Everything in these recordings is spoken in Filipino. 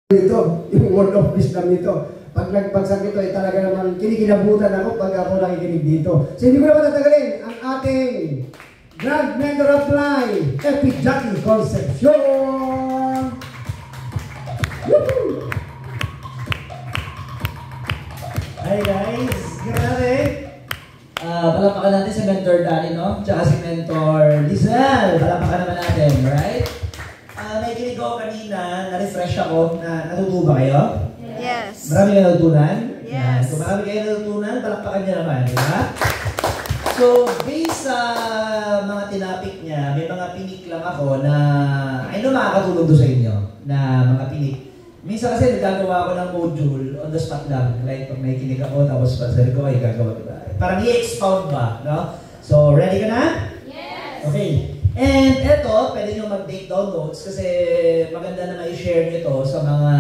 Ito, yung word of wisdom nito. Pag nagpagsakit ito, talaga naman kinikinabutan ako pag ako nakikinig dito. So hindi ko naman tatagalin ang ating Grand Mentor of Life, Epi Jackie Concepcion! Woohoo! Hi guys! Grabe! Palapakan natin si Mentor Danny, no? Tsaka si Mentor Lizelle. Palapakan naman natin, right? May kinig ako kanina, na-refresh ako, na natutuwa ba kayo? Yes. Marami kayo natutunan? Yes. Kung marami kayo natutunan, palakpakan niya naman, di ba? So, based sa mga tinapik niya, may mga pinik lang ako na, I know makakatulong doon sa inyo, na mga pinik. Minsan kasi nagagawa ako ng module on the spot lang. Like, pag may kinig ako, tapos pasari ko, ay gagawa, diba? Parang i-expound ba, no? So, ready ka na? Yes. Okay. And eto, pwede nyo mag-take down notes kasi maganda na mai-share nyo to sa mga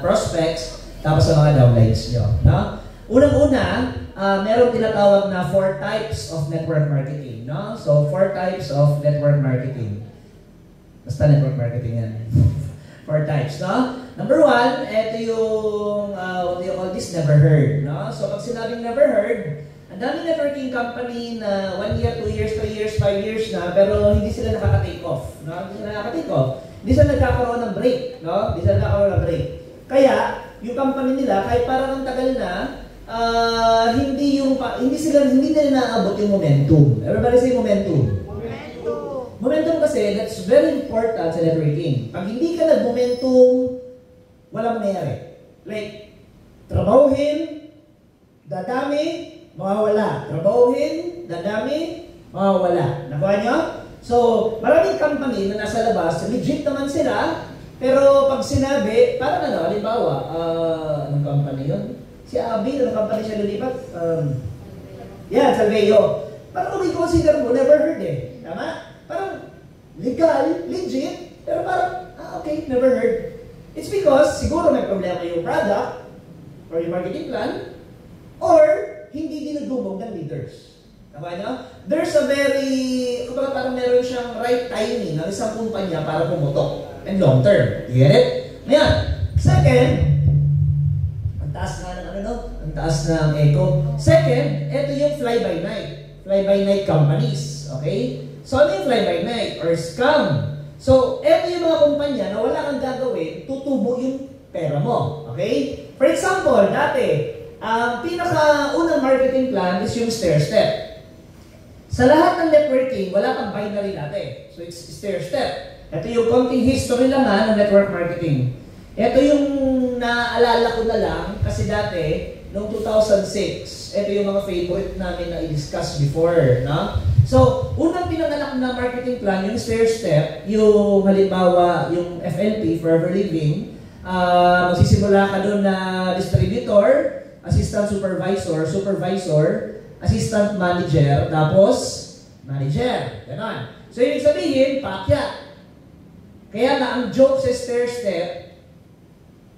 prospects tapos sa mga downlines nyo. No? Unang-una, meron tinatawag na 4 types of network marketing. No? So, 4 types of network marketing. Basta network marketing yan. 4 types. No? Number 1, eto yung, what do you call this? Never heard. No? So, pag sinabing never heard, ang daming networking company na 1 year, 2 years, 3 years, 5 years na, pero hindi sila nakaka-take off. No? Hindi sila nakaka-take off. Hindi sila nagkakaroon ng break. No? Hindi sila nagkakaroon ng break. Kaya, yung company nila, kahit parang ang tagal na, hindi nila naabot yung momentum. Everybody say momentum. Momentum. Momentum kasi, that's very important sa networking. Pag hindi ka nag-momentum, walang mangyayari. Like, trabahuhin, dadami, mawawala. Trabahuhin, dadami, mawawala. Nakuha nyo? So, maraming company na nasa labas, legit naman sila, pero pag sinabi, parang ano, halimbawa, anong company yun? Si Abby, anong company siya lilipat? Salveo. Parang kung i-consider mo, never heard eh. Tama? Parang legal, legit, pero parang, okay, never heard. It's because, siguro may problema yung product, or yung marketing plan, or hindi dinudumog ng leaders. Tama nyo? There's a very, kumbaga parang meron siyang right timing ng isang kumpanya para pumutok and long term. You get it? Ngayon, second, ang taas nga ng ano, no? Ang taas ng echo. Second, ito yung fly-by-night. Fly-by-night companies. Okay? So, ano yung fly-by-night? Or scam. So, ito yung mga kumpanya na wala kang gagawin, tutubo yung pera mo. Okay? For example, dati, ang pinaka-unang marketing plan is yung stair-step. Sa lahat ng networking, wala kang binary dati. So, it's stair-step. Ito yung konting history lang ng network marketing. Ito yung naalala ko na lang kasi dati, noong 2006, ito yung mga favorite namin na i-discuss before. No? So, unang pinanganak na marketing plan, yung stair-step, yung halimbawa, yung FLP, Forever Living, magsisimula ka doon na distributor, assistant supervisor, assistant manager, tapos manager. Ganon. So, ibig sabihin, paakyat. Kaya nga, ang joke sa stair-step,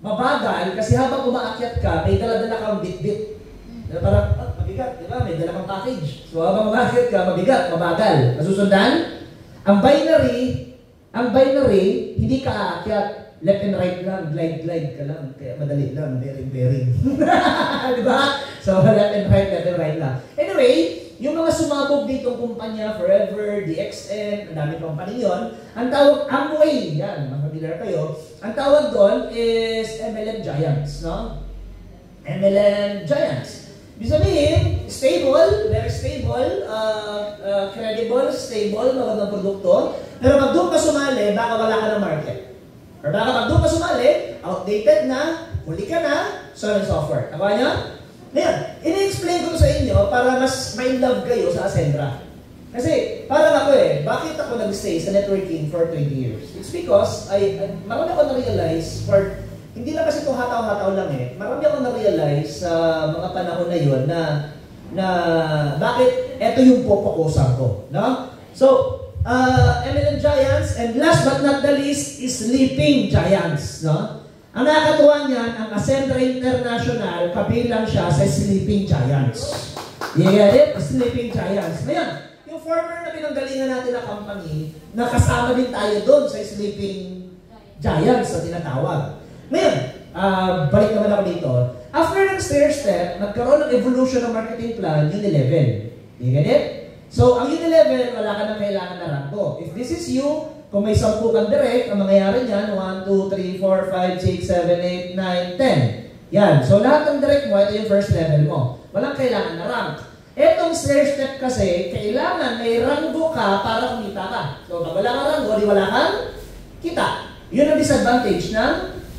mabagal, kasi habang umaakyat ka, may dala-dala kang bit-bit. Parang, mabigat, di ba? May dala kang package. So, habang umaakyat ka, mabigat, mabagal. Nasusundan? Ang binary, hindi ka aakyat. Left and right lang, glide ka lang. Kaya madali lang, bearing. Di ba? So, left and right lang. Anyway, yung mga sumabog ditong kumpanya, Forever, DXN, ang dami kumpanya yun, ang tawag, Amway, yan, mga familiar kayo, ang tawag doon is MLM Giants, no? MLM Giants. Ibig sabihin, stable, very stable, credible, stable, magandang produkto, pero pag doon ka sumali, baka wala ka ng market. Or baka pag doon ka sumali, outdated na, huli ka na, so on and so forth. Nakuha niyo? Ngayon, ini-explain ko sa inyo para mas may love kayo sa Ascendra. Kasi, parang ako bakit ako nag-stay sa networking for 20 years? It's because, marami ako na-realize, hindi lang kasi ito hataw-hataw lang marami ako na-realize sa mga panahon na yun na bakit ito yung pupukusan ko. No? So, MLM Giants, and last but not the least is Sleeping Giants. No? Ang nakakatuwa niyan, ang Ascendra International, kabilang siya sa Sleeping Giants. You get it? Sleeping Giants. Ngayon, yung former na pinanggalingan natin na company, nakasama din tayo doon sa Sleeping Giants na tinatawag. Ngayon, balik naman ako dito. After ng stair step, nagkaroon ng evolution ng marketing plan, Unilevel. You get it? So, ang Unilevel, wala ka nang kailangan na rango. If this is you, kung may 10 kang direct, ang mangyayari niyan, 1, 2, 3, 4, 5, 6, 7, 8, 9, 10. Yan. So, lahat ng direct mo, ito yung first level mo. Walang kailangan na rank. Etong stair step kasi, kailangan may ranggo ka para kumita ka. So, pag wala kang ranggo, di wala kang kita. Yun ang disadvantage ng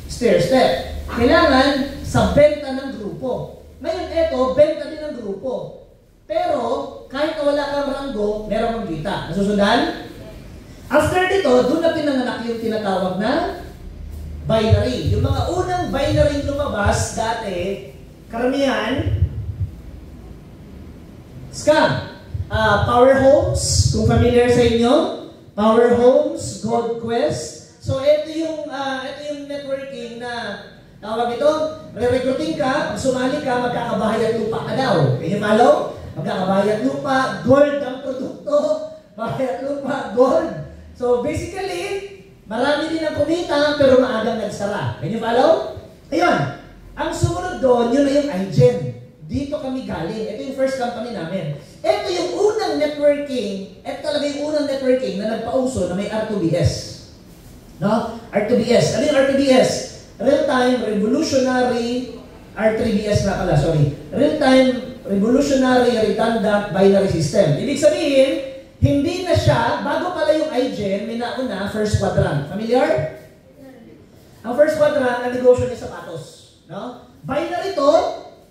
stair step. Kailangan sa benta ng grupo. Ngayon, eto, benta din ng grupo. Pero, kahit na wala kang ranggo, meron kang kita. Nasusundan? After dito, doon na pinanganak yung tinatawag na binary. Yung mga unang binary lumabas dati, karamihan, scam. Power Homes, kung familiar sa inyo, Power Homes, Gold Quest. So, ito yung networking na tawag ito, re-recruiting ka, pag sumali ka, magkakabahay at lupa ka daw. Can you follow? Magkakabahay at lupa, gold ang produkto, bahay at lupa, gold. So, basically, marami din ang kumita, pero maagang nagsara. Can you follow? Ayun, ang sumunod doon, yun na yung iGen. Dito kami galing. Ito yung first company namin. Ito yung unang networking, ito talaga yung unang networking na nagpauso na may R2BS. No? R2BS. Ano yung R2BS? Real-time Revolutionary, R3BS na pala, sorry. Real-time Revolutionary Redundant Binary System. Ibig sabihin, hindi na siya, bago pala yung iGen, may nauna, first quadrant. Familiar? Ang first quadrant, ang negosyo niya sapatos. No? Binary to,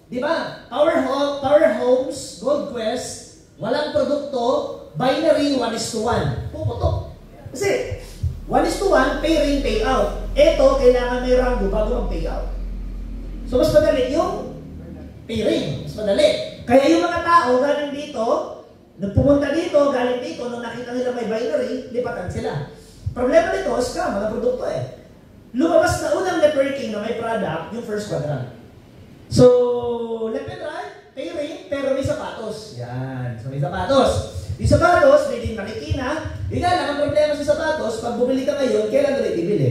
di ba? Power Homes, Gold Quest, walang produkto, binary 1:1. Puputok. Kasi, 1:1, pay in, pay out. Ito, kailangan may ranggo bago mag-pay out. So, mas madali yung pay ring. Mas madali. Kaya yung mga tao galing dito, nagpumunta dito, galing dito, nung nakita nila may binary, lipatan sila. Problema nito, scam, mga produkto eh. Lumabas na unang networking na may product, yung first quadrant. So, left and right, pay ring, pero may sapatos. Yan. So, may sapatos. Yung sapatos, may din makikina. Yung nga lang, ang problema sa sapatos, pag bumili ka ngayon, kailan ulit ibili?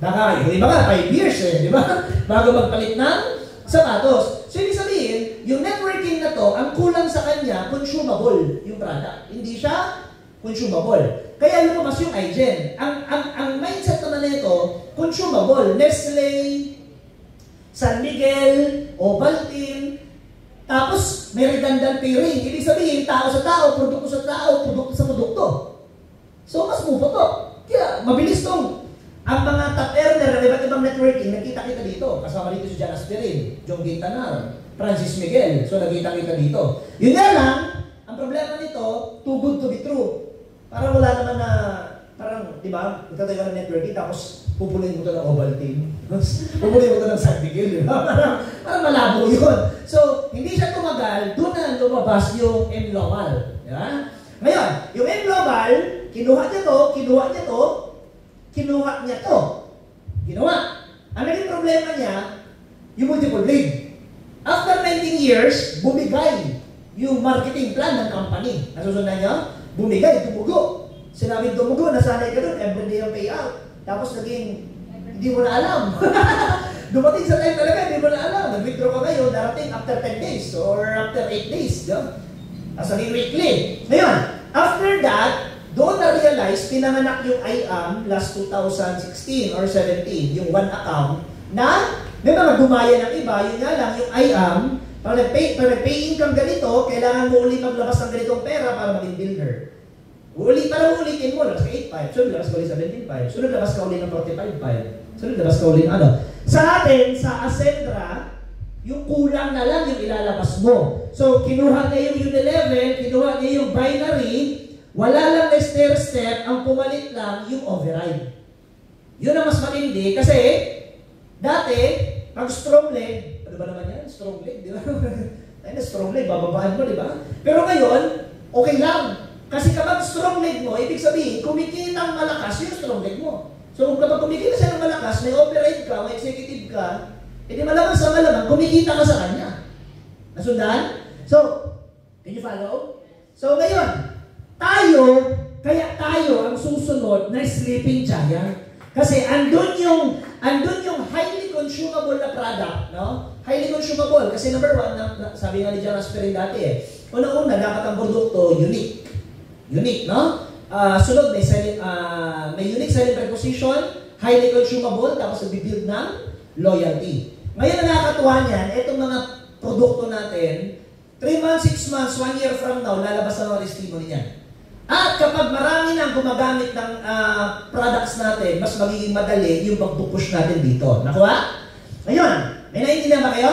Baka, yung iba nga, 5 years eh, di ba? Bago magpalit ng sapatos. So, ibig sabihin, yung networking na to, ang kulang sa kanya, consumable yung product. Hindi siya consumable. Kaya lumabas yung iGen. Ang mindset naman nito, consumable. Nestle, San Miguel, Ovaltine, tapos may redundant pairing. Ibig sabihin, tao sa tao, produkto sa tao, produkto sa produkto. So, mas puputok. Kaya, mabilis tong ang mga top earner ng iba't ibang networking, nakita-kita dito. Kasama dito si John Aspirin, John Quintanar, Francis Miguel. So, nakita-kita dito. Yun nga lang, ang problema nito, too good to be true. Parang wala naman na, parang, di ba, magkatayo ka ng networking, tapos pupunin mo ito ng Ovaltine. Pupunin mo ito ng San Miguel. Di ba? Parang malabo yun. So, hindi siya tumagal, doon na lumabas yung M-Global. Di ba? Ngayon, yung M-Global, kinuha niya to, kinuha niya to, kinuha niya to. Ginawa. Ang naging problema niya, yung multiple blade. After 19 years, bumigay yung marketing plan ng company. Nasusundan niyo? Bumigay, tumugo. Sinabing tumugo, nasanay ka doon, everyday ang payout. Tapos naging, hindi mo na alam. Dumating sa time talaga, hindi mo na alam. Nag-withdraw ka ngayon, darating after 10 days or after 8 days. As naging weekly. Ngayon, after that, doon na-realize, pinanganak yung IAM last 2016 or 17, yung one account, na may mga gumaya ng iba, yun nga lang, yung IAM, pag nag-pay income ganito, kailangan mo ulit maglabas ng ganitong pera para maging builder. Para ulitin mo, labas ka 8.5, sunod labas ka ulit 17.5, sunod labas ka ulit ng 45.5, sunod labas ka ulit ano. Sa atin, sa Ascendra, yung kulang na lang yung ilalabas mo. So, kinuha niya yung Unilevel, kinuha niya yung binary, wala lang na stair-step, ang pumalit lang yung override. Yun ang mas matindi kasi dati, pag strong leg, ano ba naman yan? Strong leg, di ba? Ay na strong leg, bababaan mo, di ba? Pero ngayon, okay lang. Kasi kapag strong leg mo, ibig sabihin, kumikita ang malakas yung strong leg mo. So kung kapag kumikita siya ng malakas, may override ka, may executive ka, edi malamang sa malamang, kumikita ka sa kanya. Nasundan? So, can you follow? So ngayon, kaya tayo ang susunod na sleeping giant. Kasi andun yung highly consumable na product, no? Highly consumable. Kasi number one, sabi nga ni John Asperin dati una-una, dapat ang produkto unique. Unique, no? Sunod, may unique selling proposition, highly consumable, tapos nag-build ng loyalty. Ngayon na nakakatuwa niyan, itong mga produkto natin, 3 months, 6 months, 1 year from now, lalabas na mga testimony niyan. At kapag marami nang gumagamit ng products natin, mas magiging madali yung pag-push natin dito. Nakuha? Ngayon, may naiintindihan ba kayo?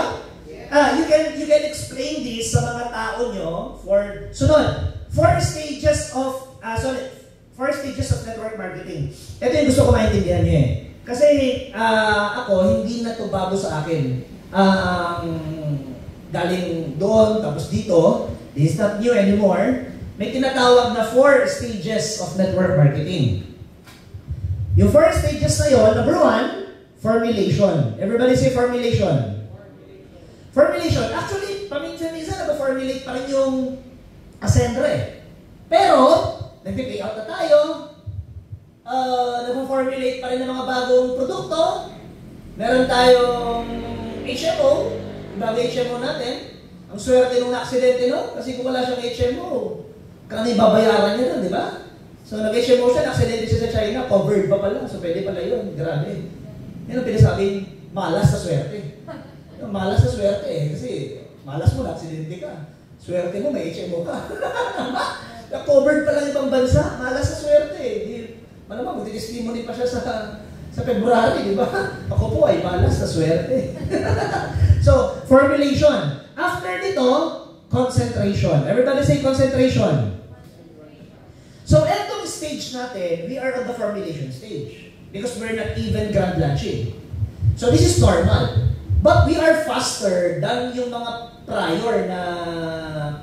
You can explain this sa mga tao nyo for, sunod, 4 stages of network marketing. Ito yung gusto ko maintindihan nyo Kasi ako, hindi na to bago sa akin. Galing doon, tapos dito, this is not new anymore. May tinatawag na 4 stages of network marketing. Yung 4 stages na yun, number 1, formulation. Everybody say formulation. Formulation. Actually, paminsan-minsan nag-formulate pa rin yung Ascendre. Pero, nag-pay out na tayo, nag-formulate pa rin ng mga bagong produkto, meron tayong HMO, bago HMO natin, ang swerte nung na-aksidente no, kasi kung wala siyang HMO, kami babayaran niya nun, di ba? So, nag-HMO siya, na-aksidente siya sa China, covered pa pala, so pwede pala yun, grabe. Yan ang pinasabing, malas sa swerte. Malas sa swerte kasi malas mo, na-aksidente ka. Swerte mo, may HMO ka. Na-covered pala yung pambansa, malas sa swerte malamang, mag-testimony pa siya sa February, di ba? Ako po ay malas sa swerte. So, formulation. After dito, concentration. Everybody say concentration. So, etong stage natin, we are on the formulation stage. Because we're not even grand launching. So, this is normal. But we are faster than yung mga prior na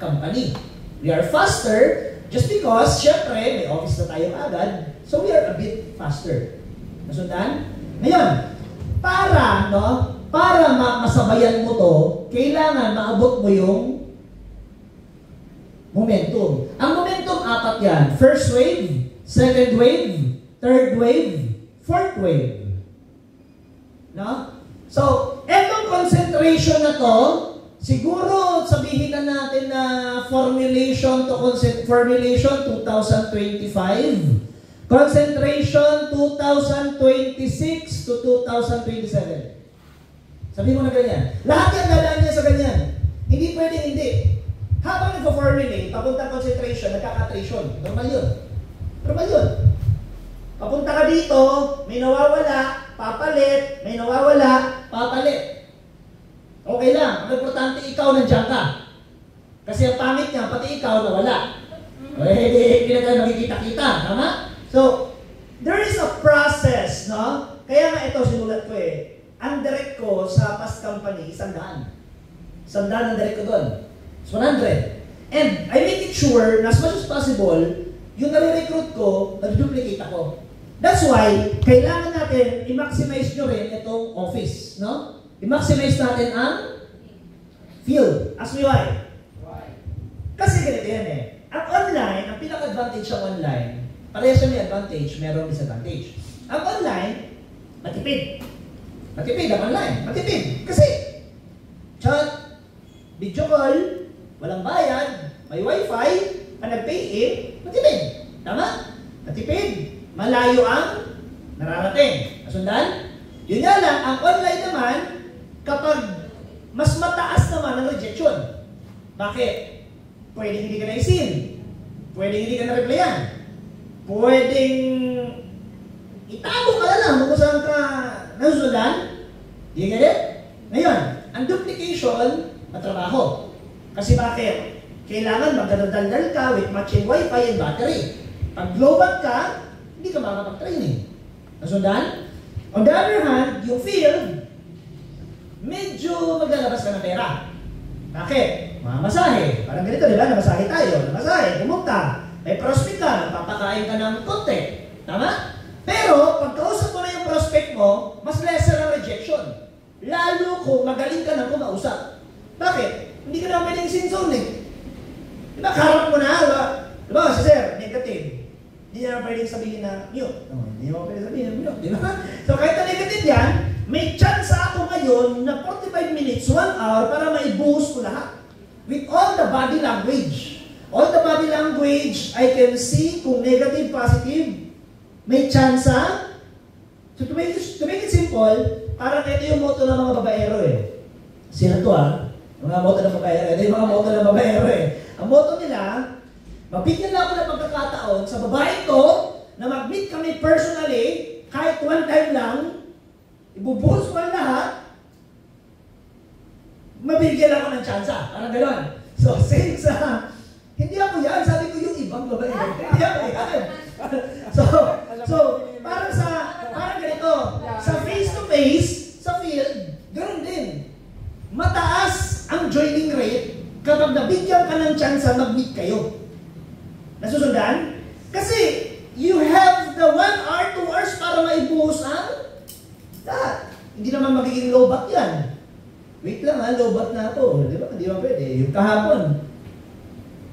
company. We are faster just because, syempre, may office na tayo agad. So, we are a bit faster. Nasundan? Ngayon, para masabayan mo to, kailangan maabot mo yung momentum. Ang momentum, 4 yan. First wave, second wave, third wave, fourth wave. No? So, etong concentration na to, siguro sabihin na natin na formulation 2025, concentration 2026 to 2027. Sabihin mo na ganyan. Lahat yan dadaan niya sa ganyan. Hindi pwedeng hindi. Habang nagpo-formulate, papunta concentration, nagkaka-attrition. Normal yun. Normal yun. Papunta ka dito, may nawawala, papalit, may nawawala, papalit. Okay lang. Ang importante, ikaw nandiyan ka. Kasi ang pangit niya, pati ikaw nawala. Hindi na tayo makikita-kita. Tama? So, there is a process, no? Kaya nga ito, sinulat ko Ang direct ko sa past company, 100. 100 ang direct ko doon. It's 100. And I make it sure na as much as possible, yung nare-recruit ko, nag-duplicate ako. That's why, kailangan natin i-maximize nyo rin itong office, no? I-maximize natin ang field. Ask me why? Kasi ganito yan Ang online, ang pinaka-advantage sa online, parehas siya may advantage, merong disadvantage. Ang online, matipid. Matipid ang online. Matipid. Kasi, chat, video call, walang bayad, may wifi, ang nag-pay in, matipid. Tama? Matipid. Malayo ang nararating. Nasundan? Yun nga lang, ang online naman, kapag mas mataas naman ang rejection. Bakit? Pwedeng hindi ka na-isin. Pwedeng hindi ka na-replyan. Pwedeng itago ka na lang kung saan ka nasusundan. Do you get it? Ngayon, ang duplication, matrabaho. Kasi bakit? Kailangan magdadaldal ka with matching wifi and battery. Pag global ka, hindi ka makakapag-training. Nasundan? On the other hand, yung field, medyo maglalabas ka ng pera. Bakit? Mamasahe. Parang ganito, di ba? Namasahe tayo. Namasahe, pumunta. May prospect ka, papakain ka ng konti. Tama? Pero, pag kausap mo na yung prospect mo, mas lesser ang rejection. Lalo kung magaling ka na kumausap. Bakit? Hindi ka naman pwedeng sinzone Di ba? Karap mo na, di ba? Si sir, negative. Hindi hindi naman pwedeng sabihin na mute. Hindi naman pwedeng sabihin na mute, di ba? So kahit na negative yan, may chance ako ngayon na 45 minutes, 1 hour para maibuhos ko lahat. With all the body language. All the body language, I can see kung negative, positive, may chance. So to make it simple, parang ito yung motto ng mga babaero eh. Sino to mga motto ng babaero. Ito yung mga motto ng babaero eh. Ang motto nila, mabigyan lang ako ng pagkakataon sa babae ko na mag-meet kami personally, kahit one time lang, ibubuhos ko ang lahat, mabigyan ako ng tsansa. Parang gano'n. So, since, hindi ako yan, sabi ko yung ibang babae. Hindi ako yan. So, parang ganito, sa face-to-face, sa field, gano'n din. Mataas ang joining rate kapag nabigyan ka ng tsansa mag-meet kayo. Nasusundan? Kasi, you have the 1 hour, 2 hours para maibuhos ang lahat. Hindi naman magiging low-bat yan. Wait lang low-bat na ako. Di ba? Hindi ba pwede? Yung kahapon,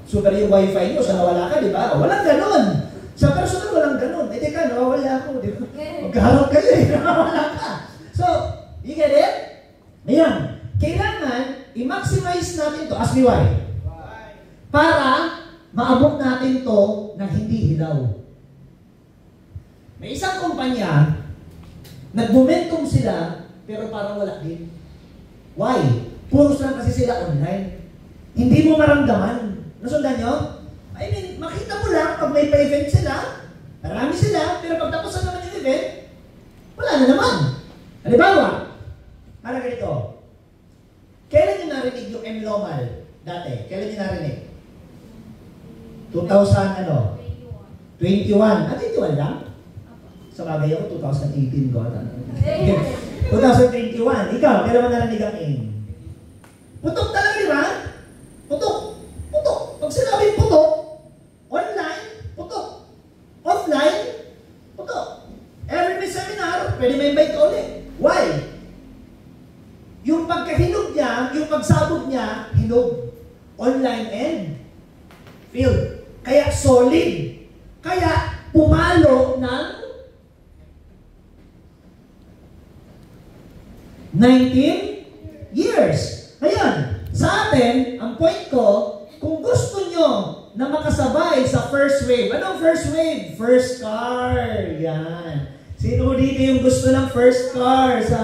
super yung wifi nyo, sa nawala ka, di ba? Walang ganon. Sa personal, walang ganon. Eh, teka, nawawala ako, di ba? Magkaharap kayo nawawala ka. So, you get it? Ayan. Kailangan, i-maximize natin to. Ask me why. Para maabot natin to ng hindi hilaw. May isang kumpanya, nag-momentum sila, pero parang wala din. Why? Puros lang kasi sila online. Hindi mo maramdaman. Nasundan nyo? I mean, makita mo lang pag may pa-event sila, marami sila, pero pag tapos na naman yung event, wala na naman. Halimbawa, parang ganito. Kailan nyo narinig yung M-Lomal dati? Kailan nyo narinig? 2021. 21 lang? Sa bagay ako, 2018 ko. 2021. Ikaw, kailan mo narinig ang M? Putok talaga, di ba? Putok. Putok. Pag sinabing putok, online, putok. Offline, putok. Every may seminar, pwede may invite ka ulit. Why? Yung pagkahinog niya, yung pagsabog niya, hinog. Online and field. Kaya solid. Kaya pumalo ng 19 years. Ngayon, sa atin, ang point ko, kung gusto nyo na makasabay sa first wave, anong first wave? First car. Yan. Sino dito yung gusto ng first car sa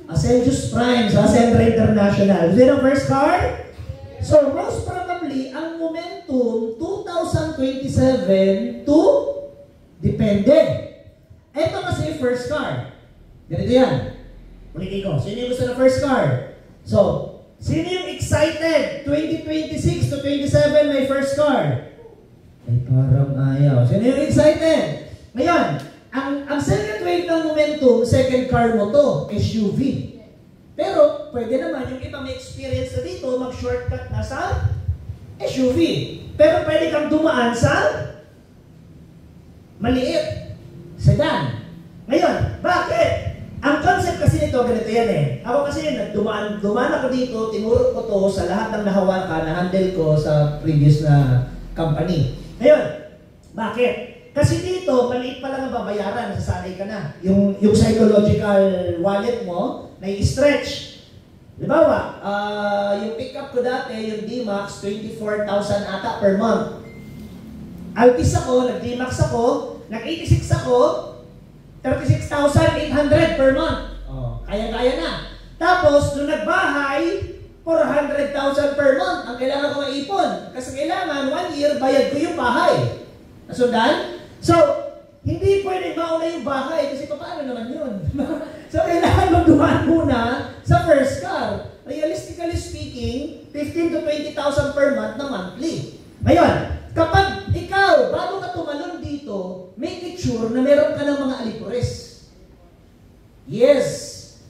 Ascensus Prime, sa Ascendra International? Is it ang first car? So, most probably, ang momentum 2027 to depende. Ito kasi first car. Ganito yan. Ulitin ko. Sino yung gusto ng first car? So, sino yung excited? 2026 to 27 may first car. Ay, parang ayaw. Sino yung excited? Ngayon, ang second wave ng momentum, second car mo to, SUV. Pero, pwede naman yung iba may experience na dito, mag-shortcut na sa SUV. Pero pwede kang dumaan sa maliit, sedan. Ngayon, bakit? Ang concept kasi nito, ganito yan eh. Ako kasi dumaan ako dito, tinuro ko to sa lahat ng nahawakan, na-handle ko sa previous na company. Ngayon, bakit? Kasi dito, maliit pa lang ang babayaran, nasasanay ka na. Yung psychological wallet mo, nai-stretch. Halimbawa, yung pick-up ko dati, yung D-Max, 24,000 ata per month. Altis ako, nag-D-Max ako, nag-86 ako, 36,800 per month. Oh, kaya-kaya na. Tapos, nung nagbahay, 400,000 per month ang kailangan ko maipon. Kasi kailangan, 1 year, bayad ko yung bahay. Nasundan? So, hindi pwede mauna yung bahay kasi paano naman yun? So, kailangan magdumaan muna sa first car. Realistically speaking, 15 to 20,000 per month na monthly. Ngayon, kapag ikaw, bago ka tumalon dito, make it sure na meron ka ng mga alipores. Yes,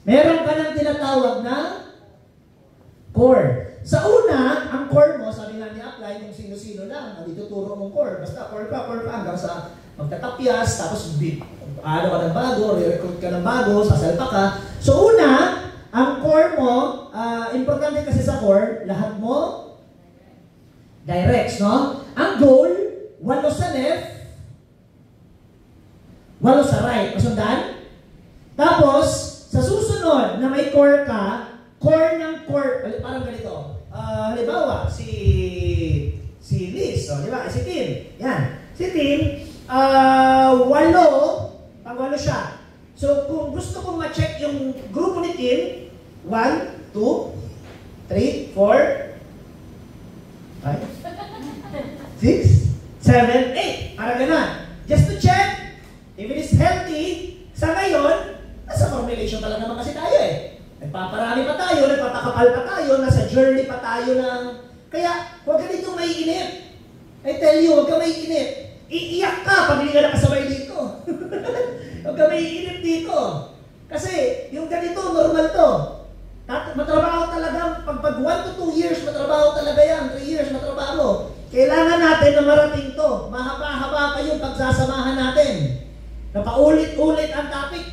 meron ka ng tinatawag na core. Sa una, ang core mo, sabi nga ni Apply, kung sino-sino lang, ang ituturo mong core. Basta core pa, hanggang sa magtatapyas, tapos ano ka ng bago, re-record ka ng bago, sasalpa ka. So una, ang core mo, importante kasi sa core, lahat mo, directs, no? Ang goal, 8 sa left, 8 sa right. Masundan? Tapos, sa susunod na may core ka, core ng core, parang ganito. Halimbawa, si Liz, di ba? Si Tim. Yan. Si Tim, 8, pag 8 siya. So, kung gusto kong ma-check yung grupo ni Tim, 1, 2, 3, 4, 5, 6, 7, 8. Parang ganun. Just to check if it is healthy. Sa ngayon, nasa formulation pa lang naman kasi tayo eh. Nagpaparami pa tayo, nagpapakapal pa tayo, nasa journey pa tayo ng... Kaya, huwag ka dito maiinip. I tell you, huwag ka maiinip. Iiyak ka pag hindi ka nakasabay dito. Huwag ka maiinip dito. Kasi, yung ganito, normal to. Matrabaho talaga, pag 1 to 2 years, matrabaho talaga yan. 3 years, matrabaho. Kailangan natin na marating to. Mahaba-haba pa yung pagsasamahan natin. Napaulit-ulit ang topic.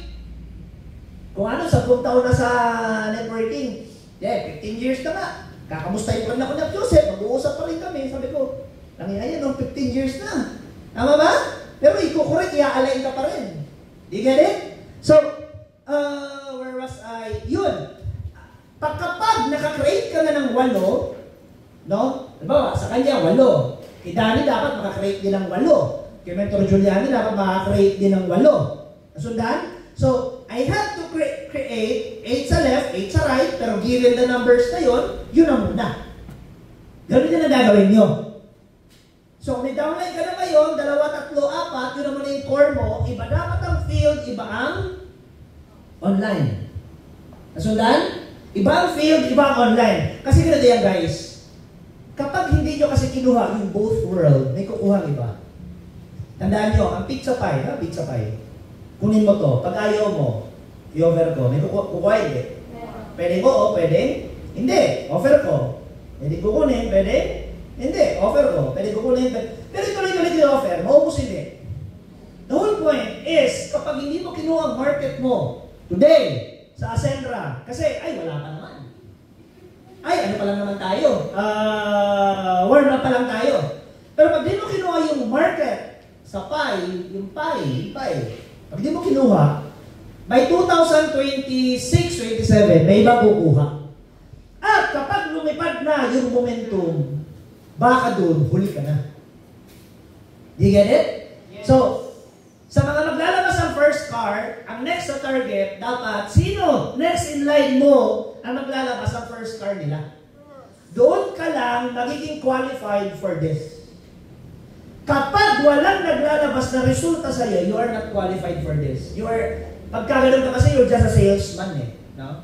Kung ano, 10 taon na sa networking. 15 years na nga. Kakamustahin pa rin ako ng Joseph. Mag-uusap pa rin kami. Sabi ko, nangyayari nung 15 years na. Tama ba? Pero ikukorek, i-align ka pa rin. Do you get it? So, where was I? Yun. Kapag nakakreate ka na ng 8, no? Diba, sa kanya, 8. Kay Danny dapat makakreate din ng 8. Kay Mentor Giuliani dapat makakreate din ng 8. Nasundan? So, I have to create 8 sa left, 8 sa right, pero given the numbers na yun ang muna. Ganun din ang gagawin nyo. So, kung may downline ka na ngayon, 2, 3, 4, yun naman yung core mo, iba dapat ang field, iba ang online. Nasundan? Iba ang field, iba ang online. Kasi ganito yan, guys. Kapag hindi nyo kasi kinuha yung both world, may kukuha iba. Tandaan nyo, ang pizza pie, pizza pie. Kunin mo to. Pag ayaw mo, i-offer ko. May kukuha hindi. Pwede ko o pwede? Hindi. Offer ko. Pwede kukunin, pwede? Hindi. Offer ko. Pwede kukunin, pwede. Pero tuloy-tuloy i-offer. Maubos hindi. The whole point is, kapag hindi mo kinuha ang market mo, today, sa Ascendra, kasi, ay, wala pa naman. Ay, ano pa lang naman tayo? Warm up pa lang tayo. Pero pag di mo kinuha yung market sa pie, yung pie, pag di mo kinuha, by 2026, 27, may iba kukuha. At kapag lumipad na yung momentum, baka doon, huli ka na. Do you get it? Yes. So, sa mga maglalabas ng first car, ang next sa target, dapat, sino next in line mo ang maglalabas ng first car nila? Doon ka lang magiging qualified for this. Kapag walang naglalabas na resulta sa iyo, you are not qualified for this. You are, pagka ganun ka kasi, you're just a salesman eh. No?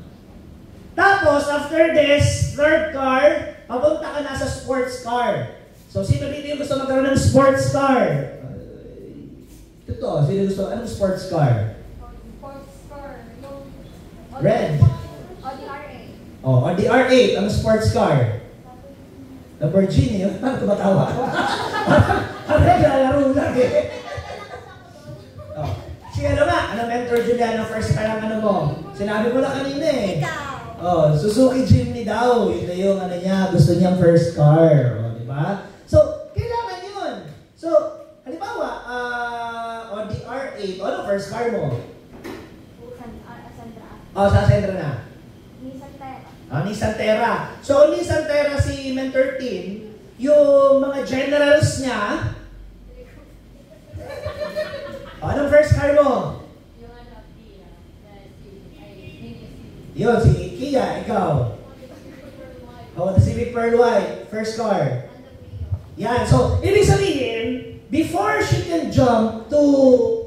Tapos, after this, third car, papunta ka na sa sports car. So, sino dito yung gusto magkaroon ng sports car? Ito, sino gusto? Anong sports car? Sports car. Yung Red. Audi R8. Oh, Audi R8, ang sports car. Lamborghini, yun. Ano tumatawa? Ano naglalaro lang eh. Oh. Si ano nga, ano Mentor Giuliani, first car ang ano mo? Sinabi mo na kanina eh. Ikaw. Oh, Suzuki Jimny daw. Yun na yung ano niya, gusto niyang first car. Oh, di ba? So, kailangan yun. So, halimbawa, Audi R8, ano first car mo? Ascendra. Oh, sa Ascendra na. Nissan Terra. Nissan Terra. So, Nissan Terra si Mentor Team, yung mga generals niya, anong first car mo? Yung ano, Kia. Yun, si Kia, ikaw. Oh, the Civic Pearl White, first car. Yan, so, ibig sabihin, before she can jump to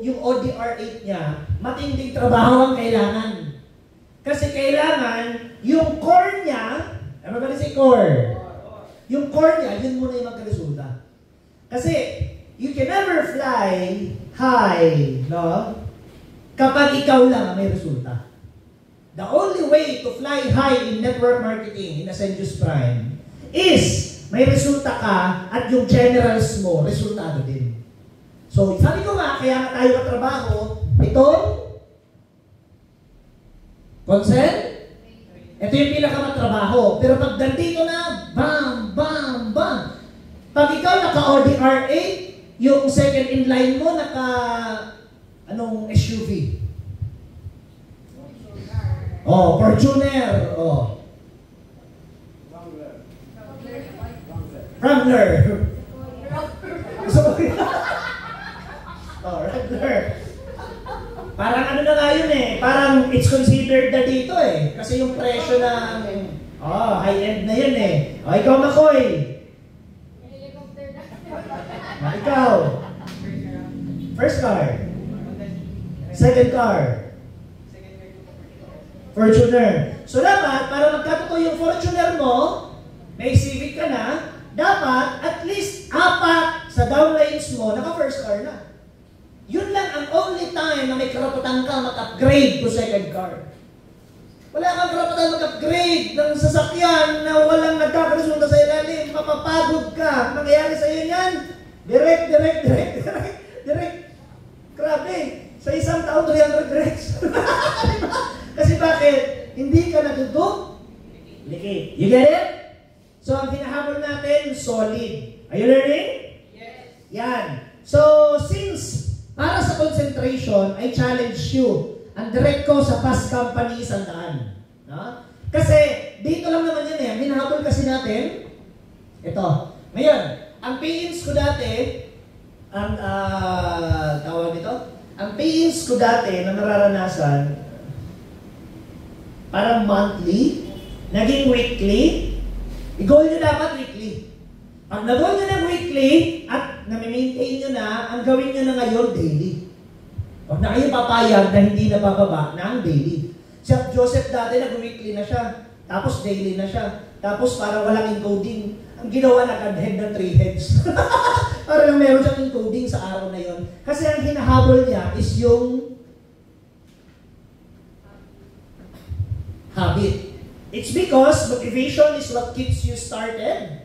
yung Audi R8 niya, matinding trabaho ang kailangan. Kasi kailangan, yung core niya, ano ba si core? Yung core niya, yun muna yung magkaresulta. Kasi, you can never fly high, no? Kapag ikaw lang may resulta. The only way to fly high in network marketing in Ascendius Prime is may resulta ka at yung generals mo, resultado din. So, sabi ko nga, kaya nga tayo katrabaho, itong consent, ito yung pinakamatrabaho. Pero pag nandito na, bam, bam, bam. Pag ikaw naka-Audi R8, yung second in line mo, Anong SUV? Oh, Fortuner. Oh. Wrangler. So, oh, Wrangler. Parang ano na nga yun eh. Parang it's considered na dito eh. Kasi yung presyo ng high-end na yun eh. O, ikaw, Makoy. Ikaw. First car. Second car. Fortuner. So dapat, para magkatotoo yung Fortuner mo, may Civic ka na, dapat at least 4 sa downlines mo, naka-first car na. Yun lang ang only time na may karapatan ka mag-upgrade to second car. Wala kang karapatan mag-upgrade ng sasakyan na walang nagkakaresulta sa ilalim. Mapapagod ka. Mangyayari sa iyo yan. Direct. Grabe. Sa isang taon, 300 directs. Kasi bakit? Hindi ka natutog? Likid. You get it? So, ang hinahabol natin, solid. Are you learning? Yes. Yan. So, since para sa concentration, I challenge you. Ang direct ko sa past company, 100. No? Kasi, dito lang naman yan eh. Ang hinahabol kasi natin, ito. Ngayon, ang pay-ins ko dati, ang tawag nito, ang pay-ins ko dati na nararanasan, parang monthly, naging weekly, i-goal nyo dapat weekly. Pag nag-goal nyo ng weekly, at nami-maintain nyo na, ang gawin nyo na ngayon, daily. Huwag na kayo papayag na hindi nabababa ng daily. Si Joseph dati nag-weekly na siya, tapos daily na siya, tapos parang walang encoding. Ang ginawa nag-head ng 3 heads. Para lang meron siyang encoding sa araw na yon. Kasi ang hinahabol niya is yung habit. It's because motivation is what keeps you started.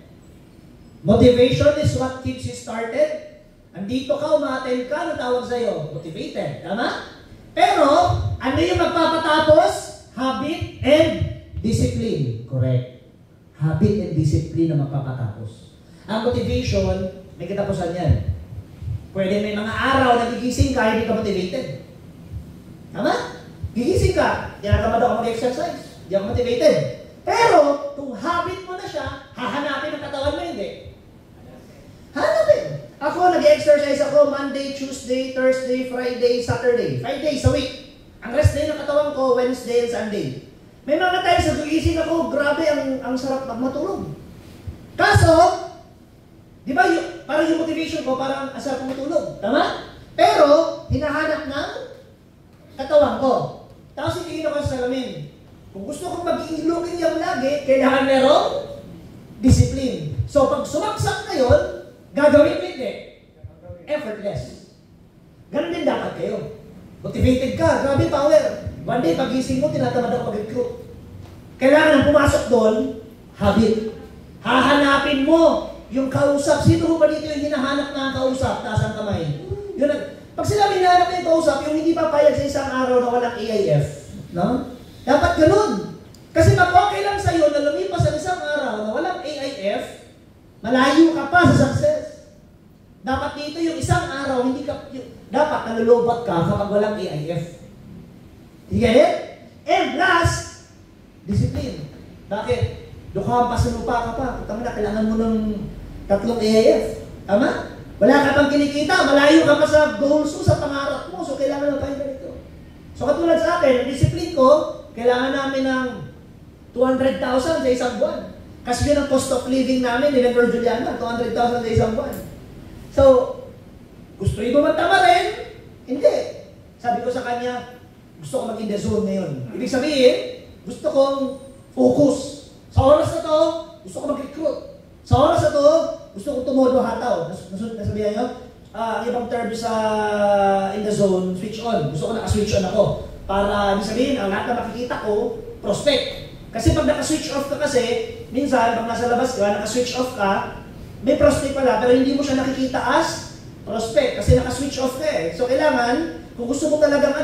Motivation is what keeps you started. Andito ka, umaten ka, ano tawag sa'yo? Motivated. Tama? Pero, ano yung magpapatapos? Habit and discipline. Correct. Habit and discipline na magpapatapos. Ang motivation, may katapusan yan. Pwede may mga araw na gigising ka, hindi ka motivated. Tama? Gigising ka, di na tamad ako mag-exercise. Di ako motivated. Pero, kung habit mo na siya, hahanapin ang katawan mo, hindi. Hanapin. Ako, nag-exercise ako Monday, Tuesday, Thursday, Friday, Saturday. 5 days a week. Ang rest day ng katawan ko, Wednesday and Sunday. May mga times na gigising ako, grabe, ang sarap matulog. Kaso, di ba, parang yung motivation ko, parang ang sarap matulog. Tama? Pero, hinahanap ng katawan ko. Tapos titingin ako sa salamin. Kung gusto kong mag-iilugin yung lagi, kailangan merong discipline. So, pag sumaksak na yun, gagawin mo hindi. Effortless. Ganun din dapat kayo. Motivated ka, grabe power. One day, pag-ising mo, tinatamad ako mag-recruit. Kailangan pumasok doon, habit. Hahanapin mo yung kausap. Sino ba dito yung hinahanap na kausap? Taas ang kamay. Yun, pag sila hinahanap na yung kausap, yung hindi papayag sa isang araw na walang AIF. No? Dapat ganun. Kasi pag okay lang sa'yo na lumipas sa isang araw na walang AIF, malayo ka pa sa success. Dapat dito yung isang araw, hindi ka, dapat nalulobat ka kapag walang AIF. You get it? And last, discipline. Bakit? Dukhang pasanupa ka pa. Tama na, kailangan mo ng 3 AIF. Tama? Wala ka pang kinikita, malayo ka pa sa goals mo, sa pangarap mo, so kailangan lang tayo ganito. So katulad sa akin, ang discipline ko, kailangan namin ng 200,000 sa isang buwan. Kasi yun ang cost of living namin, ni Leonard Juliana, 200,000 sa isang buwan. So, gusto rin ba magtamarin? Hindi. Sabi ko sa kanya, gusto ko mag-in the zone ngayon. Ibig sabihin, gusto kong focus. Sa oras na to, gusto ko mag-recruit. Sa oras na to, gusto kong tumodo hataw. Nasabihan nyo? Ang ibang term sa in the zone, switch on. Gusto ko naka-switch on ako. Para, ibig sabihin, ang lahat na makikita ko, prospect. Kasi pag naka-switch off ka kasi, minsan, pag nasa labas ka, naka-switch off ka, may prospect pala, pero hindi mo siya nakikita as prospect kasi naka-switch off ka eh. So, kailangan, kung gusto mo talagang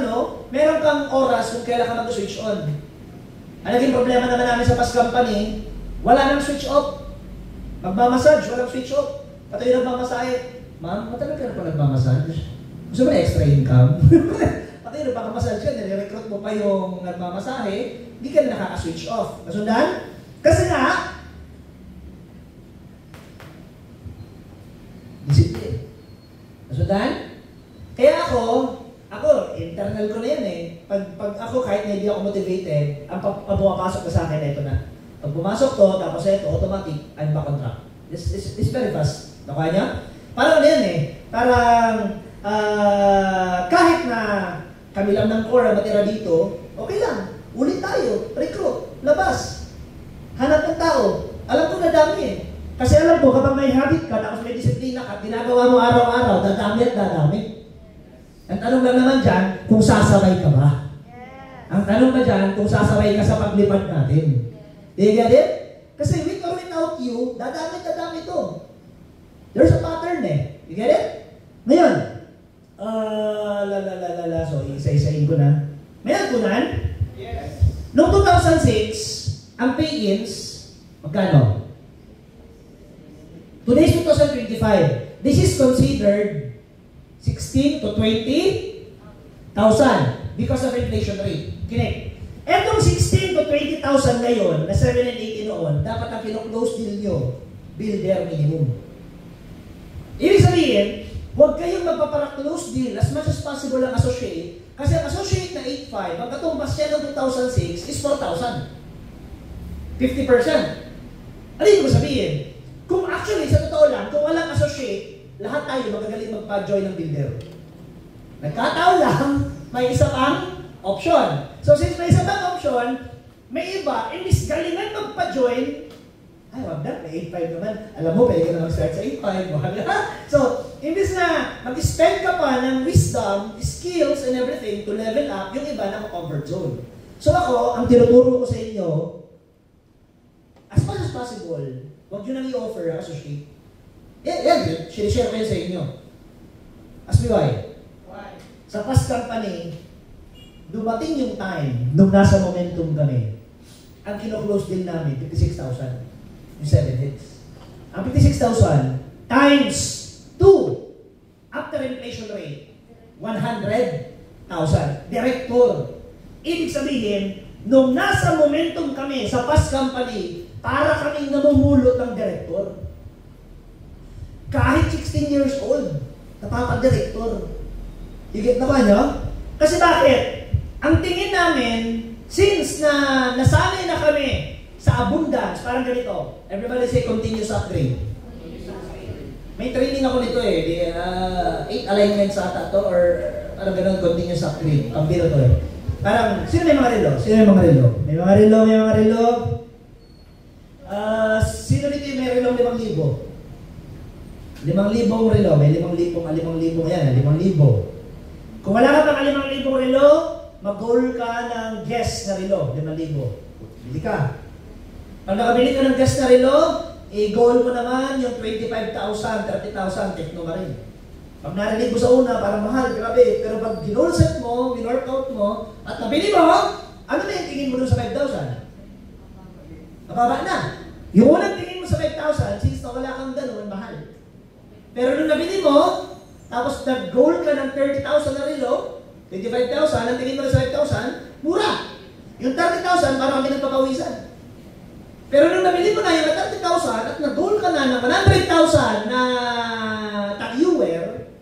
meron kang oras kung kailan ka mag-switch on. Ang naging problema naman namin sa past company, wala nang switch off. Magmamassage, walang switch off. Pati yung nagmamasahe, ma'am, matagal ka na pa nagmamassage? Gusto mo na extra income? Pati nagpapamassage ka, nire-recruit mo pa yung nagmamasahe, hindi ka na nakaka-switch off. Kasundan? Kasi nga, discipline. Kasundan? Kaya ako, internal ko na yan eh. Pag ako, kahit na hindi ako motivated, ang pumapasok na sa akin, ito na. Pag pumasok to, tapos ito, automatic, I'm back on track. It's very fast. Nakuha niya? Parang ano yan eh. Parang, kahit na kami lang ng core ang matira dito, okay lang. Ulit tayo. Recruit. Labas. Hanap ng tao. Alam ko na dami eh. Kasi alam ko, kapag may habit ka, tapos may disiplina ka, ginagawa mo araw-araw, dadami at dadami. Ang tanong lang naman dyan, kung sasabay ka ba? Ang tanong ba dyan, kung sasabay ka sa paglipad natin? Do you get it? Kasi with or without you, dadami to. There's a pattern eh. You get it? Ngayon, so isa-isain ko na. May nagkunan? Yes. Noong 2006, ang pay-ins, magkano? Today's 2025. This is considered 16 to 20,000 because of inflation rate. Kinig. Etong 16 to 20,000 ngayon, na 7 and 80 noon, dapat ang kino-close deal nyo, bill bare minimum. Ibig sabihin, huwag kayong magpapara-close deal as much as possible ang associate, kasi ang associate na 8.5, ang katumbas niya ng 2006 is 4,000. 50%. Ano yung sabihin? Kung actually, sa totoo lang, kung walang associate, lahat tayo magagaling magpa-join ng builder. Nagkataon lang, may isa pang option. So since may isa pang option, may iba, imbis galingan magpa-join, ay, wag na, may 8.5 naman. Alam mo, pwede ka na mag-start sa 8.5. So, imbis na mag-spend ka pa ng wisdom, skills, and everything to level up, yung iba na comfort zone. So ako, ang tinuturo ko sa inyo, as much as possible, huwag nyo nang i-offer associate. Yan, share ko yan sa inyo. Ask me why. Why? Sa past company, dumating yung time, nung nasa momentum kami, ang kino-close din namin, 56,000. Yung 7 hits. Ang 56,000 times 2 after inflation rate, 100,000. Director. Ibig sabihin, nung nasa momentum kami sa past company, para kaming namumulot ng director. Kahit 16 years old, napapag-director. Higit na ba nyo? Kasi bakit? Ang tingin namin, since na nasanay na kami sa abundance, parang ganito. Everybody say continuous upgrade. May training ako nito eh. 8 alignments ata to or ano ganun, continuous upgrade. Pambiro to eh. Parang, sino may mga relo? Sino may mga relo? May mga relo, may mga relo. Sino dito yung may relo 5,000? 5,000 relo. May 5,000 yan. 5,000. Kung wala ka pang 5,000 relo, mag-goal ka ng guest na relo. 5,000. Bili ka. Pag nakabili ka ng guest na relo, i-goal mo naman yung 25,000, 30,000, techno ka rin. Pag narinig mo sa una, parang mahal, grabe. Pero pag ginol set mo, ginorkout mo, at nabili mo, ano na yung tingin mo dun sa 5,000? Mababa na. Yung unang tingin mo sa 5,000, since na wala kang ganun, mahal. Pero nung nabili mo, tapos nag-goal ka ng 30,000 na relo, 25,000, ang tingin mo na sa 5,000, mura. Yung 30,000, parang kami nagpapawisan. Pero nung nabili mo na yung 30,000 at nag-goal ka na ng 100,000 na tag-viewer,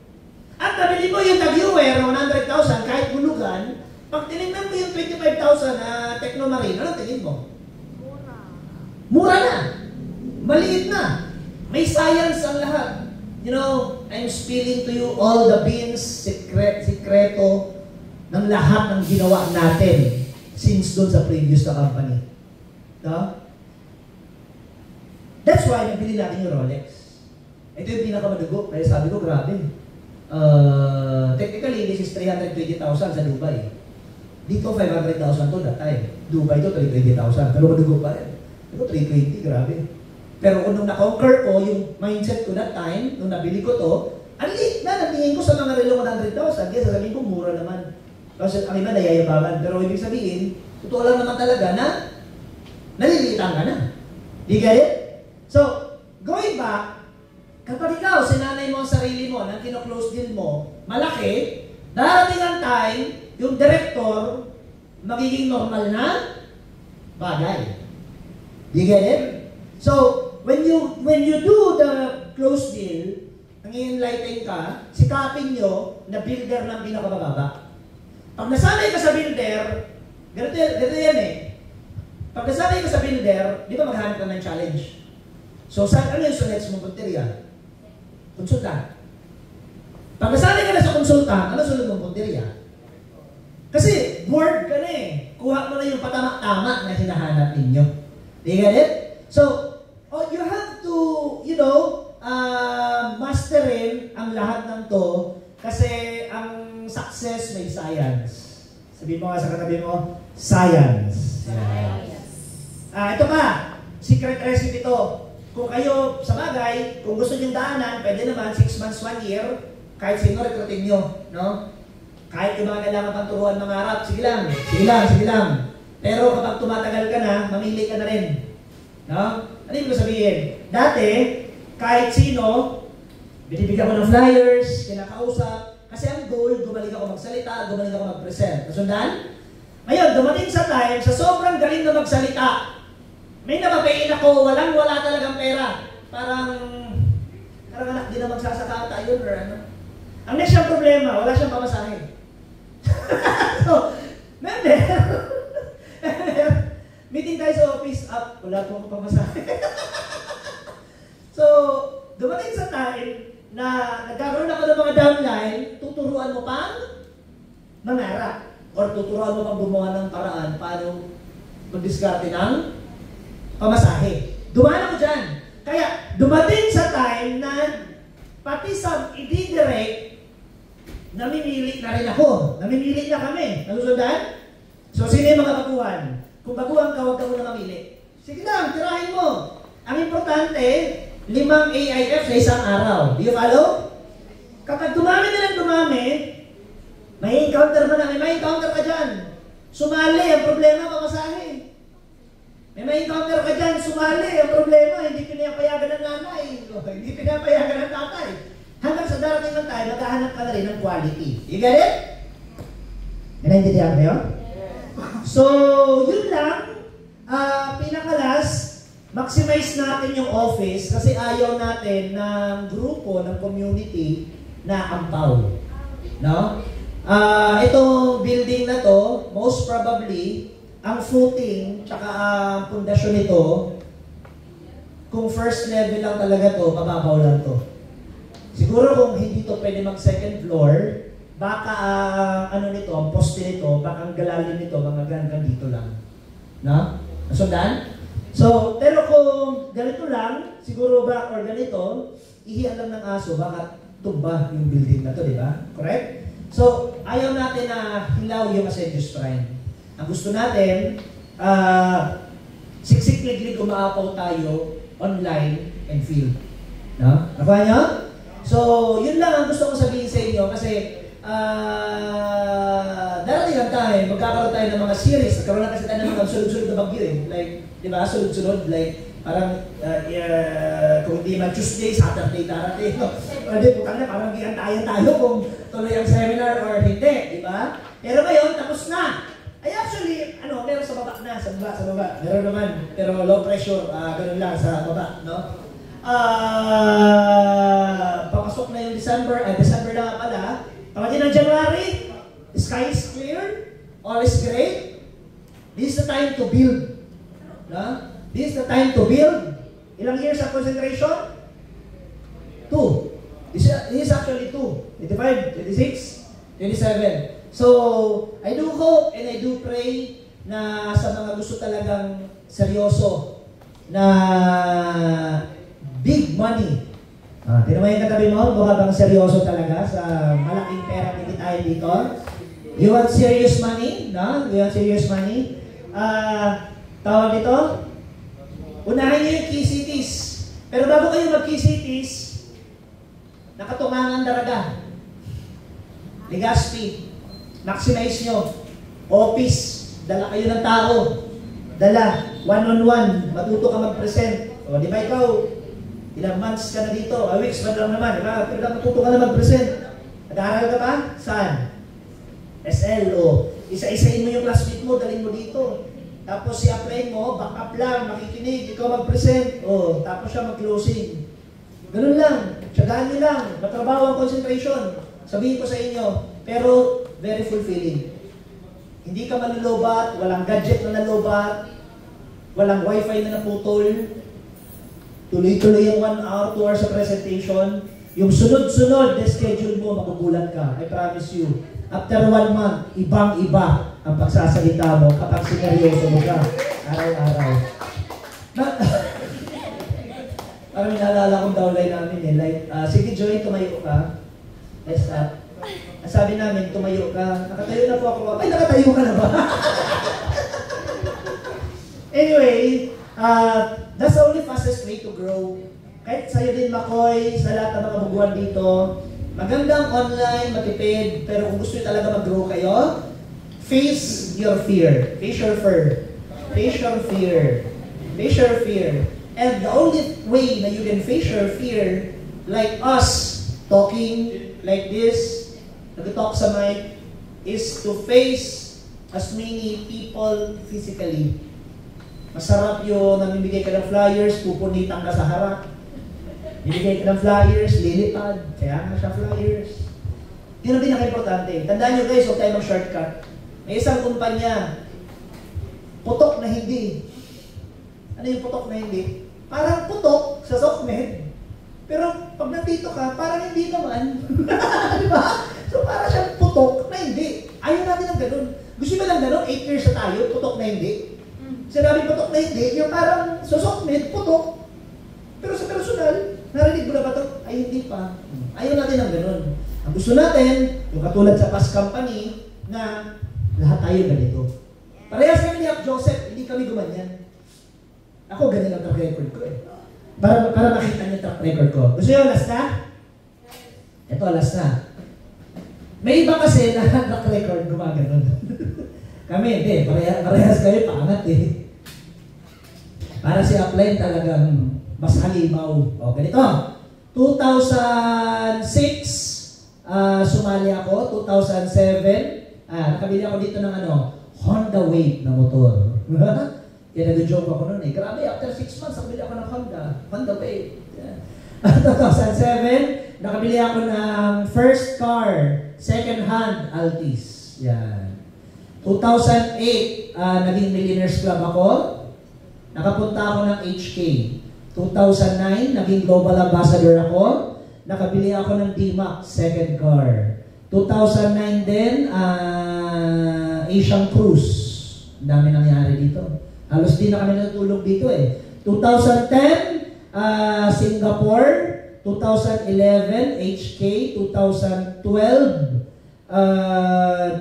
at nabili mo yung tag-viewer na 100,000 kahit bulugan, pag tinignan mo yung 25,000 na Techno Marine, ano tingin mo? Mura na. Maliit na. May science ang lahat. You know, I'm spilling to you all the beans, sikreto ng lahat ng ginawa natin since doon sa previous na company. No? That's why nabili natin yung Rolex. Ito yung pinakamadugo. Kaya sabi ko, grabe. Technically, this is 320,000 sa Dubai. Dito, 500,000 to that time. Dubai to, 320,000. Pero madugo pa rin. Ito, 320, grabe. Pero nung na-conquer ko yung mindset ko that time, nung nabili ko to, ang liit na, natingin ko sa mga relo 100,000. Kaya sasabihin ko, mura naman. Kasi ang iba nayayabangan. Pero ibig sabihin, totoo lang naman talaga na nalilitan ka na. Di get it? So, going back, Kapag ikaw, sinanay mo ang sarili mo, nang kino-close deal mo, malaki, darating ang time, yung director, magiging normal na bagay. You get it? So, when you do the close deal, nang-enlighten ka, sikapin nyo na builder ng pinakamababa. Pag nasanay ka sa builder, ganito yan eh. Pag nasanay ka sa builder, di ba maghanap ka ng challenge? So, ano yung sunod mong punteriya? Konsultan. Pag nasanay ka na sa konsultan, ano sunod mong punteriya? Kasi, bored ka na eh. Kuha mo na yung patama-tama na hinahanap ninyo. Do you get it? So, you have to, masterin ang lahat ng to kasi ang success may science. Sabihin mo nga sa katabi mo, science. Ito pa, secret recipe to. Kung kayo, sa bagay, kung gusto nyo daanan, pwede naman 6 months, 1 year, kahit sino rekrutin nyo, no? Kahit yung mga kailangan pang turuan mangarap, sige lang. Pero kapag tumatagal ka na, mamili ka na rin. No? Ano yung sabihin? Dati, kahit sino, binibigyan ko ng flyers, kinakausap, kasi ang goal, gumaling ako magsalita, gumaling ako mag-present. Nasundan? Ngayon, dumating sa time, sa sobrang galing na magsalita, may napapain ako, walang-wala talagang pera. Parang anak, di na magsasaka tayo or ano. Ang next siyang problema, wala siyang pamasahe. So, meeting tayo sa office, wala pong pamasahe. So, dumating sa time na nagkakaroon ako ng mga downline, tuturuan mo pang mangarap or tuturuan mo pang gumawa ng paraan paano mag-diskarte ng pamasahe. Dumaan ako dyan. Kaya, dumating sa time na pati sa i-direct, namimili na rin ako. Namimili na kami. Nalusundan? So, sino yung mga baguhan? Kung baguhan ka, huwag ka muna mamili. Sige lang, tirahin mo. Ang importante, 5 AIF sa isang araw. Do you follow? Kapag dumami na lang dumami, may encounter mo na, may encounter ka dyan. Sumali, ang problema, pamasahe. May encounter ka dyan, sumali, ang problema, hindi pinapayagan ng nanay, hindi pinapayagan ng tatay. Hanggang sa darating ng tayo, maghahanap ka na rin ng quality. You get it? Naintindihan kayo? So, yun lang. Pinakalas, maximize natin yung office kasi ayaw natin ng grupo, ng community na ampaw. No? Itong building na to, most probably, ang footing, tsaka ang pundasyon nito, kung first level lang talaga to, mababaw lang to. Siguro kung hindi to pwede mag second floor, baka ano nito, ang poste nito, baka ang galalim nito, mga hanggang dito lang. No? Nasundan? So, pero kung ganito lang, siguro ba, or ganito, ihiyan lang ng aso, baka tumba yung building na to, di ba? Correct? So, ayaw natin na hilaw yung Ascendius Prime. Ang gusto natin, siksik-liglig umaapaw tayo online and field. No? Nakuha nyo? So, yun lang ang gusto ko sabihin sa inyo kasi darating ang time, magkakaroon tayo ng mga series. Nagkaroon na kasi tayo ng mga sunod-sunod na bagyo eh. Like, di ba? Sunod-sunod. Like, parang kung di man Tuesday, Saturday, darating. Hindi, putang na, parang giantayan tayo kung tuloy ang seminar or hindi. Di ba? Pero ngayon, tapos na. Ay actually, meron sa baba na, sa baba. Meron naman, pero low pressure, ganun lang sa baba, no? Papasok na yung December na nga pala. Pagdating ng January, sky is clear, all is great. This is the time to build. No? This is the time to build. Ilang years of concentration? 2. This is actually 2. 25, 26, 27. So, I do hope and I do pray na sa mga gusto talagang seryoso na big money. Tinama yung katabi mo, mukha bang seryoso talaga sa malaking pera kikitain dito? You want serious money? No? You want serious money? Tawag dito? Unahin niyo yung key cities. Pero bago kayo mag-key cities, nakatungangan daraga. Legazpi. Maximize nyo. Office. Dala kayo ng tao. Dala. One-on-one. Matuto ka mag-present. O, di ba ikaw? Ilang months ka na dito, weeks man lang naman, di ba? Pero natuto ka na mag-present. Nag-aaral ka pa? Saan? SL, o. Isa-isahin mo yung classmate mo, dalhin mo dito. Tapos i-apply mo, back up lang, makikinig, ikaw mag-present. O, tapos siya mag-closing. Ganun lang, tiyagaan nyo lang, matrabaho ang concentration. Sabihin ko sa inyo, pero very fulfilling. Hindi ka malulobat, walang gadget na nalubat, walang wifi na naputol, tuloy-tuloy yung 1 hour, 2 hours sa presentation. Yung sunod-sunod na schedule mo, magugulat ka. I promise you. After 1 month, ibang-iba ang pagsasalita mo kapag sineryoso mo ka. Araw-araw. Parang naalala kong downline namin eh. Like, sige Joy, tumayo ka. Let's start. Sabi namin, tumayo ka. Nakatayo na po ako. Ay, nakatayo ka na ba? Anyway, that's the only fastest way to grow. Kahit sa'yo din, Makoy, sa lahat ng mga baguhan dito, magandang online, matipid, pero kung gusto nyo talaga mag-grow kayo, face your fear. Face your fear. Face your fear. Face your fear. And the only way that you can face your fear, like us, talking like this, nag-talk sa mic, is to face as many people physically. Masarap yun, namimigay ka ng flyers, pupunitan ka sa harap. Bibigay ka ng flyers, lilipad, kaya nga siya flyers. Yun ang pinaka-importante. Tandaan nyo guys, huwag tayo mag-shortcut. May isang kumpanya, putok na hindi. Ano yung putok na hindi? Parang putok sa SOCMED, pero pag nandito ka, parang hindi naman. Di ba? So parang siyang putok na hindi. Ayaw natin ng ganun. Gusto mo lang ganun, 8 years na tayo, putok na hindi. Sinabi putok na hindi, yung parang sa SOCMED, putok. Pero sa personal, narinig mo na ba ito? Ay, hindi pa. Ayaw natin ng ganun. Ang gusto natin, yung katulad sa past company, na lahat tayo ganito. Parehas kami ni Ap Joseph, hindi kami gumanyan. Ako, ganyan ang track record ko eh. Para makita niyo yung track record ko. Gusto nyo last na? Ito, last na. May iba kasi na track record gumaganon. Kami, hindi. Parehas kayo, pangat eh. Para si Upline talagang mas halimaw. O, ganito. 2006, sumali ako. 2007, nakabili ako dito ng Honda Wave na motor. Kaya nag-joke ako noon eh. Grabe, after 6 months, nakabili ako ng Honda Wave. Yeah. 2007, nakabili ako ng first car, second-hand Altis. Yan. 2008, naging Millionaires Club ako. Nakapunta ako ng HK. 2009, naging Global Ambassador ako. Nakabili ako ng D-Max, second car. 2009 din, Asian Cruise. Ang dami nangyari dito. Halos di na kami natulog dito eh. 2010, Singapore. 2011, HK. 2012,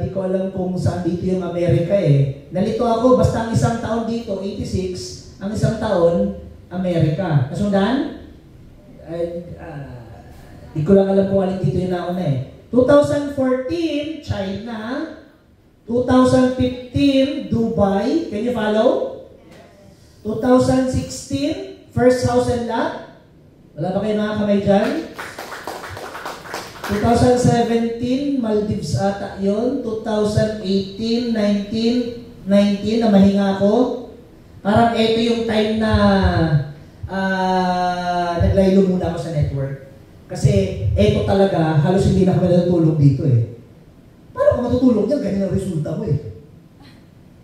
di ko alam kung saan dito yung Amerika eh. Nalito ako, basta ang isang taon dito, 86, ang isang taon, Amerika. Kasundan? Di ko lang alam kung alin dito yung nauna eh. 2014, China. 2015, Dubai. Can you follow? 2016, First House and Lot. Wala ba kayo mga kamay dyan? 2017, Maldives ata yun. 2018, 19 na mahinga ako. Parang ito yung time na naglaylo muna ako sa network. Kasi ito talaga, halos hindi na kami natutulog dito eh. Paano ka matutulog dyan? Ganyan ang resulta mo eh.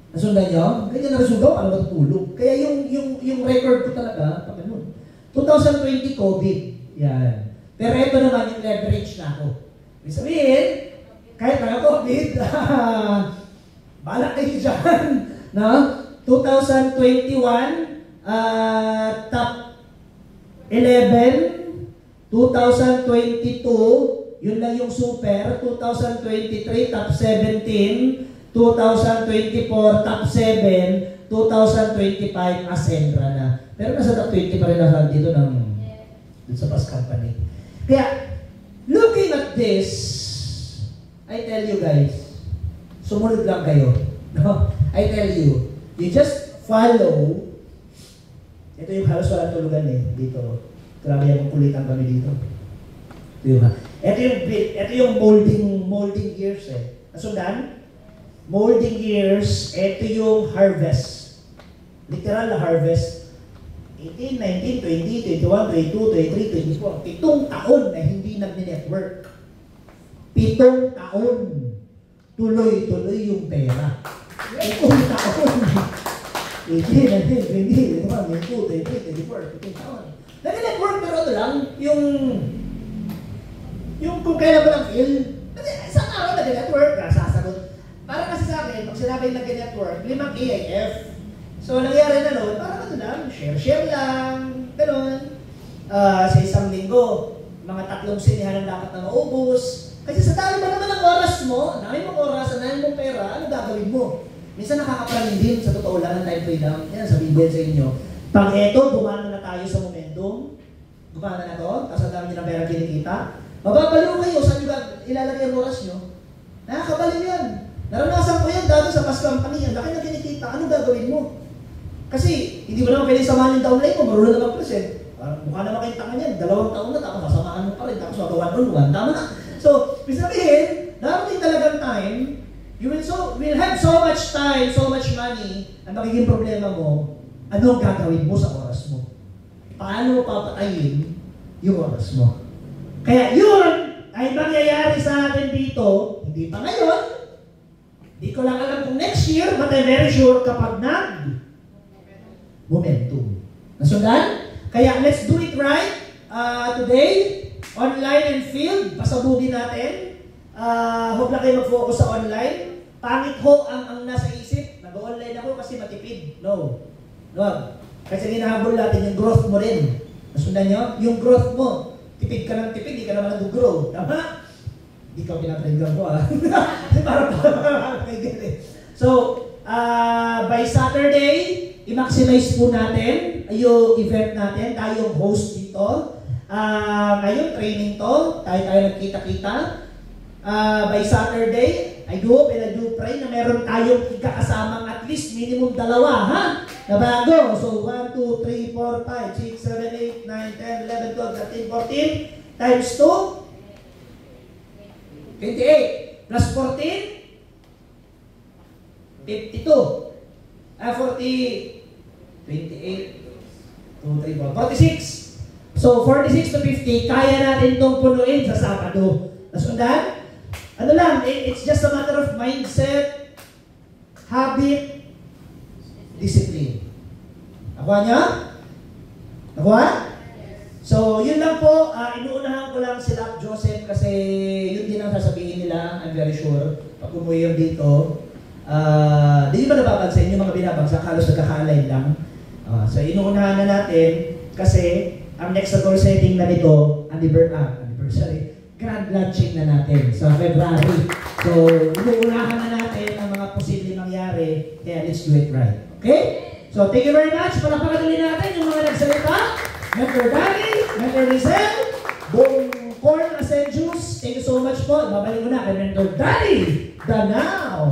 Nasundan nyo? Ganyan ang resulta mo, paano matutulog? Kaya yung record ko talaga, pag ganun. 2020, COVID. Yan. Pero ito naman yung leverage na ako. May sabihin, kahit na COVID, balak kayo dyan. No? 2021, top 11. 2022, yun lang yung super. 2023, top 17. 2024, top 7. 2025, Ascendra na. Pero nasa top 20 pa rin nasa dito ng sa past company. Kaya, looking at this, I tell you guys, sumunod lang kayo. No? I tell you, you just follow. Ito yung halos walang tulugan eh, dito. Grabe yung kulitan kami dito. Diba? Ito yung molding gears eh. Nasundan? Molding gears, ito yung harvest. Literal na harvest. 18, 19, 20, 21, 22, 23, 24. 7 taon na hindi nag-network. 7 taon. Tuloy-tuloy yung pera. 7 taon. 18, 19, 20, 21, 22, 23, 24, 15 taon. Nag-network pero ito lang, yung kung kailan mo lang feel, kasi isang araw nag-network, sasagot. Para kasi sa akin, pag sinabi nag-network, 5 AIF. So, nangyari na noon, parang ano lang, share lang, gano'n. Sa isang linggo, mga 3 sinihan ang dapat na maubos. Kasi sa dami ba naman ang oras mo, dami mong oras, ang dami mong pera, ano gagawin mo? Minsan nakakapraning din, sa totoo lang, ang time freedom. Yan, sabihin din sa inyo. Pag eto, gumana na tayo sa momentum, gumana na to, tapos ang dami nyo ng pera kinikita, mababaliw kayo, saan nyo ilalagay ang oras nyo? Nakakabaliw yan. Naranasan ko yan dati sa past company, ang laki na kinikita, ano gagawin mo? Kasi, hindi mo naman pwede samahan yung downline mo, marunong na mag-present. Mukha naman kayong tanga niyan, 2 taon na, tapos sasamahan mo pa rin, tapos magawan on, tama na. So, ibig sabihin, darating talagang time, will have so much time, so much money, ang magiging problema mo, anong gagawin mo sa oras mo? Paano mo papatayin yung oras mo? Kaya yun ay mangyayari sa atin dito, hindi pa ngayon, di ko lang alam kung next year, but I'm very sure kapag momentum. Nasundan? Kaya let's do it right today, online and field, pasabugin natin. Huwag lang kayo mag-focus sa online. Pangit ho ang nasa isip. Nag-online ako kasi matipid. No. Wag. Kasi hinahabol natin yung growth mo rin. Nasundan nyo? Yung growth mo. Tipid ka ng tipid, di ka naman nag-grow. Tama? Di ka pinatrigger ko Kasi parang So, by Saturday, i-maximize po natin yung event natin. Tayong host dito. Ngayon, training to. Tayo nagkita-kita. By Saturday, I do hope and I do pray na meron tayong ikakasamang at least minimum 2, ha? Na bago. So, 1, 2, 3, 4, 5, 6, 7, 8, 9, 10, 11, 12, 13, 14 times 2, 28 plus 14, 52. 46. So, 46 to 50, kaya natin itong punuin sa Sabado. Nasundan? Ano lang, it's just a matter of mindset, habit, discipline. Nakuha niya? Nakuha? So, yun lang po. Inuunahan ko lang sila Joseph kasi yun din ang sasabihin nila, I'm very sure. Pag umuwi yung dito, di ba napapansin yung mga binabagsak, halos nagkakalain lang. So, inuunahan na natin kasi ang next na goal setting na nito, anniversary, grand launching na natin sa February. So, inuunahan na natin ang mga posibleng mangyari, kaya let's do it right. Okay? So, thank you very much. Palakpakan ulit natin yung mga nagsalita. Mentor Danny, Mentor Lizelle, buong Corn Ascend Juice. Thank you so much po. Babalik ko na kay Mentor Danny Danao.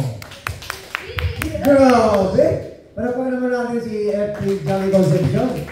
Grabe! Palakpakan naman natin si FP Johnny Concepcion.